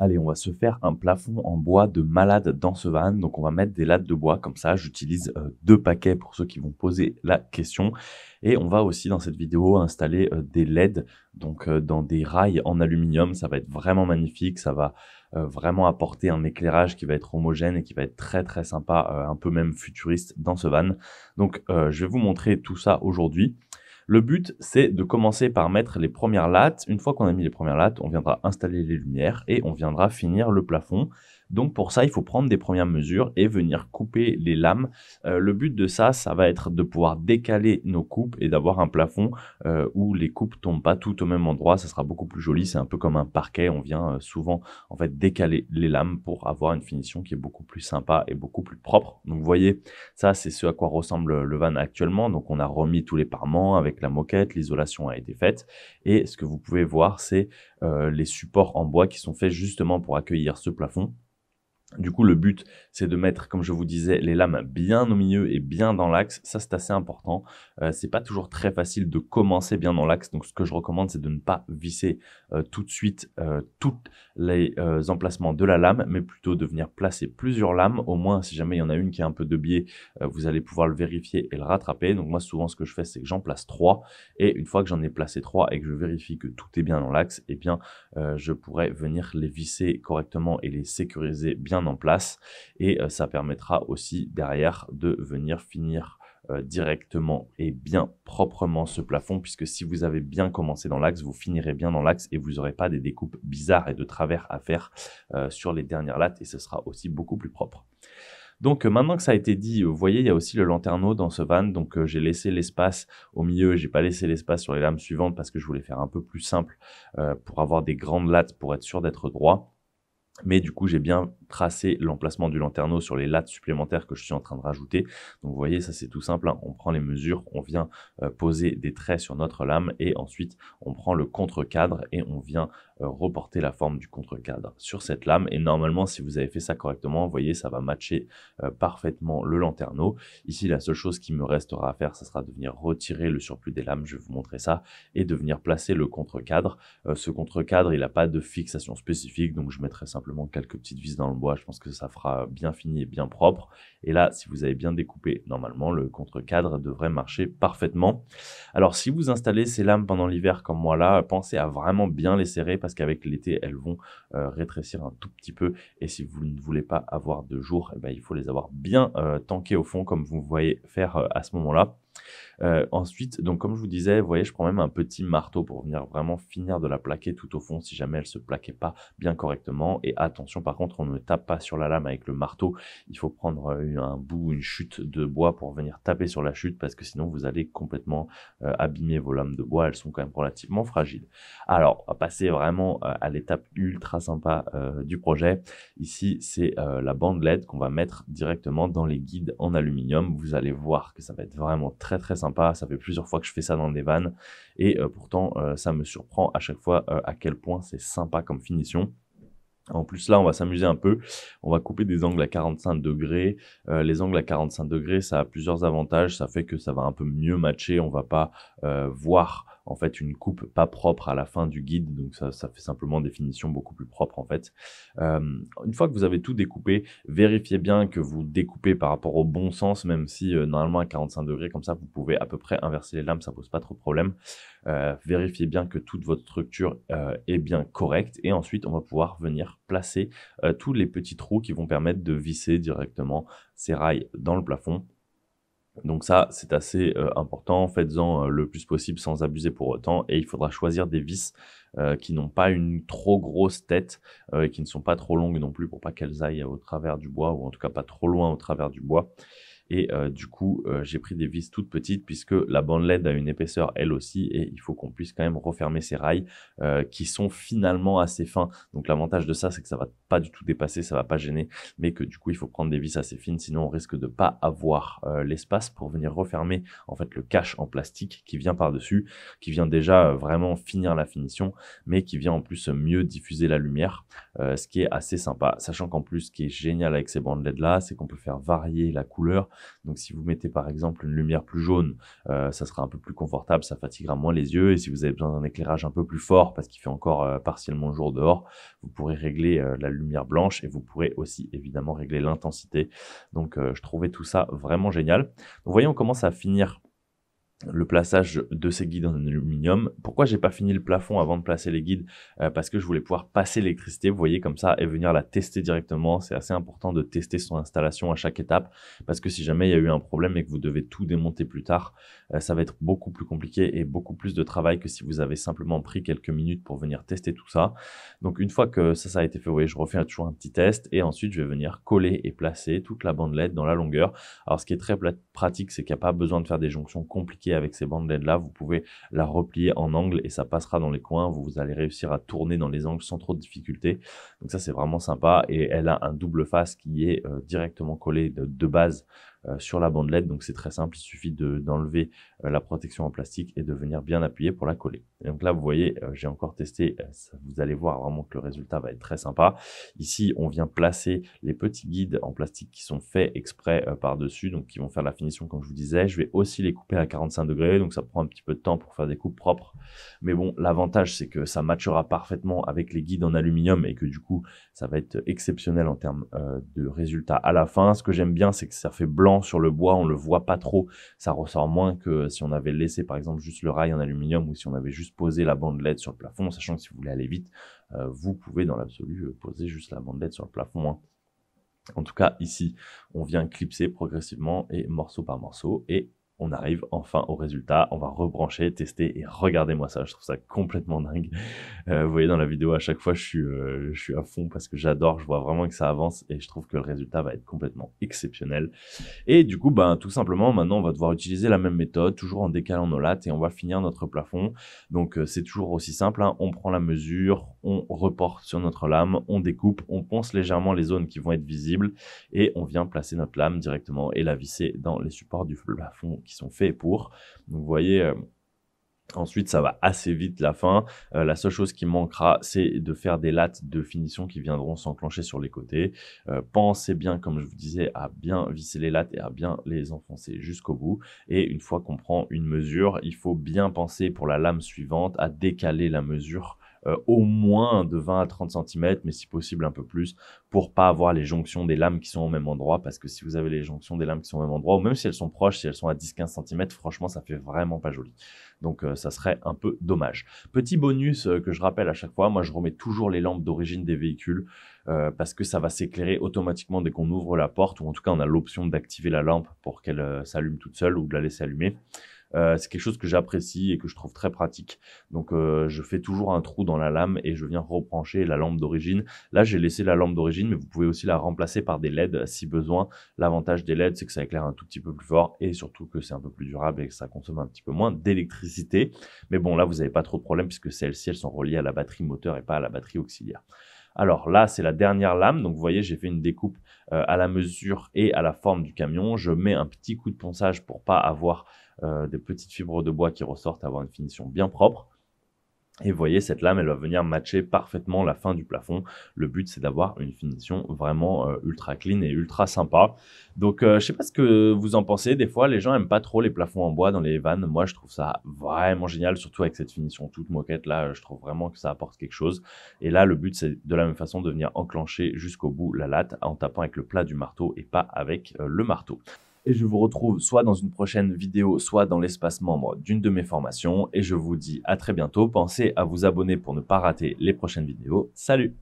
Allez, on va se faire un plafond en bois de malade dans ce van. Donc, on va mettre des lattes de bois comme ça. J'utilise 2 paquets pour ceux qui vont poser la question et on va aussi dans cette vidéo installer, des LED donc, dans des rails en aluminium. Ça va être vraiment magnifique. Ça va, vraiment apporter un éclairage qui va être homogène et qui va être très, très sympa, un peu même futuriste dans ce van. Donc, je vais vous montrer tout ça aujourd'hui. Le but, c'est de commencer par mettre les premières lattes. Une fois qu'on a mis les premières lattes, on viendra installer les lumières et on viendra finir le plafond. Donc pour ça, il faut prendre des premières mesures et venir couper les lames. Le but de ça, ça va être de pouvoir décaler nos coupes et d'avoir un plafond où les coupes tombent pas toutes au même endroit. Ça sera beaucoup plus joli. C'est un peu comme un parquet. On vient souvent en fait décaler les lames pour avoir une finition qui est beaucoup plus sympa et beaucoup plus propre. Donc vous voyez, ça c'est ce à quoi ressemble le van actuellement. Donc on a remis tous les parements avec la moquette, l'isolation a été faite et ce que vous pouvez voir, c'est les supports en bois qui sont faits justement pour accueillir ce plafond. Du coup, le but, c'est de mettre, comme je vous disais, les lames bien au milieu et bien dans l'axe. Ça, c'est assez important. C'est pas toujours très facile de commencer bien dans l'axe. Donc, ce que je recommande, c'est de ne pas visser tout de suite tous les emplacements de la lame, mais plutôt de venir placer plusieurs lames. Au moins, si jamais il y en a une qui est un peu de biais, vous allez pouvoir le vérifier et le rattraper. Donc, moi, souvent, ce que je fais, c'est que j'en place 3. Et une fois que j'en ai placé 3 et que je vérifie que tout est bien dans l'axe, eh bien, je pourrais venir les visser correctement et les sécuriser bien en place et ça permettra aussi derrière de venir finir directement et bien proprement ce plafond, puisque si vous avez bien commencé dans l'axe, vous finirez bien dans l'axe et vous n'aurez pas des découpes bizarres et de travers à faire sur les dernières lattes et ce sera aussi beaucoup plus propre. Donc maintenant que ça a été dit, vous voyez, il y a aussi le lanterneau dans ce van, donc j'ai laissé l'espace au milieu, j'ai pas laissé l'espace sur les lames suivantes parce que je voulais faire un peu plus simple pour avoir des grandes lattes pour être sûr d'être droit. Mais du coup, j'ai bien tracé l'emplacement du lanterneau sur les lattes supplémentaires que je suis en train de rajouter. Donc vous voyez, ça c'est tout simple, hein. On prend les mesures, on vient poser des traits sur notre lame et ensuite on prend le contre-cadre et on vient reporter la forme du contre-cadre sur cette lame. Et normalement, si vous avez fait ça correctement, vous voyez, ça va matcher parfaitement le lanterneau. Ici, la seule chose qui me restera à faire, ça sera de venir retirer le surplus des lames, je vais vous montrer ça, et de venir placer le contre-cadre. Ce contre-cadre, il n'a pas de fixation spécifique, donc je mettrai simplement quelques petites vis dans le bois. Je pense que ça fera bien fini et bien propre. Et là, si vous avez bien découpé, normalement, le contre-cadre devrait marcher parfaitement. Alors, si vous installez ces lames pendant l'hiver comme moi là, pensez à vraiment bien les serrer parce qu'avec l'été, elles vont rétrécir un tout petit peu. Et si vous ne voulez pas avoir de jour, eh ben, il faut les avoir bien tankées au fond comme vous voyez faire à ce moment-là. Ensuite, donc comme je vous disais, vous voyez, je prends même un petit marteau pour venir vraiment finir de la plaquer tout au fond si jamais elle se plaquait pas bien correctement. Et attention, par contre, on ne tape pas sur la lame avec le marteau. Il faut prendre un bout, une chute de bois pour venir taper sur la chute parce que sinon vous allez complètement abîmer vos lames de bois. Elles sont quand même relativement fragiles. Alors, on va passer vraiment à l'étape ultra sympa du projet. Ici, c'est la bande LED qu'on va mettre directement dans les guides en aluminium. Vous allez voir que ça va être vraiment très très sympa. Ça fait plusieurs fois que je fais ça dans des vannes et pourtant ça me surprend à chaque fois à quel point c'est sympa comme finition. En plus là, on va s'amuser un peu. On va couper des angles à 45 degrés. Les angles à 45 degrés, ça a plusieurs avantages. Ça fait que ça va un peu mieux matcher. On va pas voir en fait une coupe pas propre à la fin du guide. Donc ça fait simplement des finitions beaucoup plus propres en fait. Une fois que vous avez tout découpé, vérifiez bien que vous découpez par rapport au bon sens, même si normalement à 45 degrés, comme ça, vous pouvez à peu près inverser les lames. Ça pose pas trop de problème. Vérifiez bien que toute votre structure est bien correcte et ensuite on va pouvoir venir placer tous les petits trous qui vont permettre de visser directement ces rails dans le plafond. Donc ça, c'est assez important. Faites-en le plus possible sans abuser pour autant. Et il faudra choisir des vis qui n'ont pas une trop grosse tête et qui ne sont pas trop longues non plus pour pas qu'elles aillent au travers du bois ou en tout cas pas trop loin au travers du bois. Et du coup, j'ai pris des vis toutes petites puisque la bande LED a une épaisseur elle aussi et il faut qu'on puisse quand même refermer ces rails qui sont finalement assez fins. Donc l'avantage de ça, c'est que ça va pas du tout dépasser, ça va pas gêner, mais que du coup, il faut prendre des vis assez fines, sinon on risque de pas avoir l'espace pour venir refermer en fait le cache en plastique qui vient par-dessus, qui vient déjà vraiment finir la finition, mais qui vient en plus mieux diffuser la lumière, ce qui est assez sympa. Sachant qu'en plus, ce qui est génial avec ces bandes LED là, c'est qu'on peut faire varier la couleur. Donc si vous mettez par exemple une lumière plus jaune, ça sera un peu plus confortable, ça fatiguera moins les yeux. Et si vous avez besoin d'un éclairage un peu plus fort parce qu'il fait encore partiellement jour dehors, vous pourrez régler la lumière blanche et vous pourrez aussi évidemment régler l'intensité. Donc je trouvais tout ça vraiment génial. Donc vous voyez, on commence à finir le plaçage de ces guides en aluminium. Pourquoi j'ai pas fini le plafond avant de placer les guides? Parce que je voulais pouvoir passer l'électricité, vous voyez, comme ça, et venir la tester directement. C'est assez important de tester son installation à chaque étape, parce que si jamais il y a eu un problème et que vous devez tout démonter plus tard, ça va être beaucoup plus compliqué et beaucoup plus de travail que si vous avez simplement pris quelques minutes pour venir tester tout ça. Donc une fois que ça a été fait, vous voyez, je refais toujours un petit test, et ensuite je vais venir coller et placer toute la bande LED dans la longueur. Alors ce qui est très pratique, c'est qu'il n'y a pas besoin de faire des jonctions compliquées avec ces bandes LED là, vous pouvez la replier en angle et ça passera dans les coins, vous allez réussir à tourner dans les angles sans trop de difficulté. Donc ça c'est vraiment sympa, et elle a un double face qui est directement collé de base sur la bande LED, donc c'est très simple, il suffit d'enlever la protection en plastique et de venir bien appuyer pour la coller. Et donc là vous voyez, j'ai encore testé, vous allez voir vraiment que le résultat va être très sympa. Ici on vient placer les petits guides en plastique qui sont faits exprès par-dessus, donc qui vont faire la finition comme je vous disais. Je vais aussi les couper à 45 degrés, donc ça prend un petit peu de temps pour faire des coupes propres, mais bon, l'avantage c'est que ça matchera parfaitement avec les guides en aluminium et que du coup ça va être exceptionnel en termes de résultats à la fin. Ce que j'aime bien, c'est que ça fait blanc sur le bois, on le voit pas trop, ça ressort moins que si on avait laissé par exemple juste le rail en aluminium, ou si on avait juste posé la bande LED sur le plafond, sachant que si vous voulez aller vite, vous pouvez dans l'absolu poser juste la bande LED sur le plafond, hein. En tout cas ici on vient clipser progressivement et morceau par morceau, et on arrive enfin au résultat. On va rebrancher, tester, et regardez-moi ça, je trouve ça complètement dingue. Vous voyez dans la vidéo, à chaque fois je suis à fond parce que j'adore, je vois vraiment que ça avance et je trouve que le résultat va être complètement exceptionnel. Et du coup, ben, tout simplement, maintenant on va devoir utiliser la même méthode, toujours en décalant nos lattes, et on va finir notre plafond. Donc c'est toujours aussi simple, hein. On prend la mesure, on reporte sur notre lame, on découpe, on ponce légèrement les zones qui vont être visibles, et on vient placer notre lame directement et la visser dans les supports du plafond qui sont faits pour. Donc vous voyez, ensuite ça va assez vite la fin. La seule chose qui manquera, c'est de faire des lattes de finition qui viendront s'enclencher sur les côtés. Pensez bien, comme je vous disais, à bien visser les lattes et à bien les enfoncer jusqu'au bout. Et une fois qu'on prend une mesure, il faut bien penser pour la lame suivante à décaler la mesure au moins de 20 à 30 cm, mais si possible un peu plus, pour pas avoir les jonctions des lames qui sont au même endroit, parce que si vous avez les jonctions des lames qui sont au même endroit, ou même si elles sont proches, si elles sont à 10-15 cm, franchement ça fait vraiment pas joli. Donc ça serait un peu dommage. Petit bonus que je rappelle à chaque fois, moi je remets toujours les lampes d'origine des véhicules, parce que ça va s'éclairer automatiquement dès qu'on ouvre la porte, ou en tout cas on a l'option d'activer la lampe pour qu'elle s'allume toute seule, ou de la laisser allumer. C'est quelque chose que j'apprécie et que je trouve très pratique. Donc je fais toujours un trou dans la lame et je viens rebrancher la lampe d'origine. Là j'ai laissé la lampe d'origine, mais vous pouvez aussi la remplacer par des LED si besoin. L'avantage des LED, c'est que ça éclaire un tout petit peu plus fort, et surtout que c'est un peu plus durable et que ça consomme un petit peu moins d'électricité. Mais bon, là vous n'avez pas trop de problème puisque celles-ci elles sont reliées à la batterie moteur et pas à la batterie auxiliaire. Alors là, c'est la dernière lame. Donc vous voyez, j'ai fait une découpe à la mesure et à la forme du camion. Je mets un petit coup de ponçage pour pas avoir des petites fibres de bois qui ressortent, avoir une finition bien propre. Et vous voyez, cette lame, elle va venir matcher parfaitement la fin du plafond. Le but, c'est d'avoir une finition vraiment ultra clean et ultra sympa. Donc, je sais pas ce que vous en pensez. Des fois, les gens aiment pas trop les plafonds en bois dans les vannes. Moi, je trouve ça vraiment génial, surtout avec cette finition toute moquette. Là, je trouve vraiment que ça apporte quelque chose. Et là, le but, c'est de la même façon de venir enclencher jusqu'au bout la latte en tapant avec le plat du marteau et pas avec le marteau. Et je vous retrouve soit dans une prochaine vidéo, soit dans l'espace membre d'une de mes formations. Et je vous dis à très bientôt. Pensez à vous abonner pour ne pas rater les prochaines vidéos. Salut!